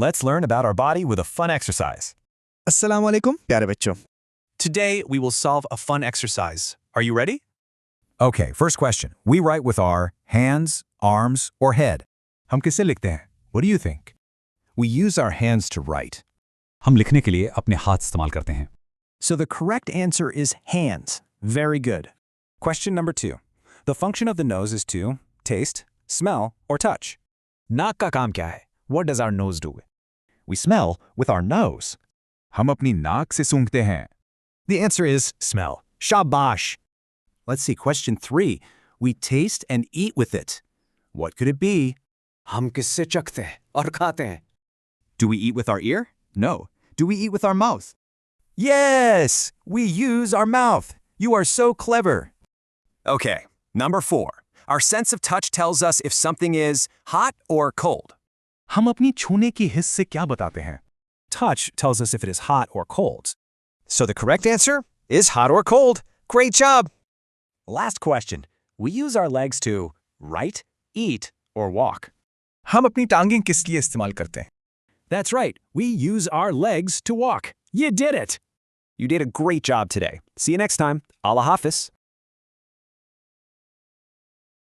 let's learn about our body with a fun exercise. अस्सलाम वालेकुम प्यारे बच्चों। Today, we will solve a fun exercise. Are you ready? Okay, first question. We write with our hands, arms, or head. हम किससे लिखते हैं? What do you think? We use our hands to write. हम लिखने के लिए अपने हाथ इस्तेमाल करते हैं। So the correct answer is hands. Very good. Question number 2. The function of the nose is to taste, smell, or touch. नाक का काम क्या है? What does our nose do? We smell with our nose. हम अपनी नाक से सूंघते हैं. The answer is smell. Shabash. Let's see, question 3. We taste and eat with it. What could it be? हम किससे चखते हैं और खाते हैं? Do we eat with our ear? No. Do we eat with our mouth? Yes! We use our mouth. You are so clever. Okay, number 4. Our sense of touch tells us if something is hot or cold. हम अपनी छूने की हिस्स से क्या बताते हैं? Touch tells us if it is hot or cold. So the correct answer is hot or cold. Great job! Last question. We use our legs to write, eat, or walk. हम अपनी टांगें किस लिए इस्तेमाल करते हैं? That's right. We use our legs to walk. You did it! You did a great job today. See you next time. Allah Hafiz.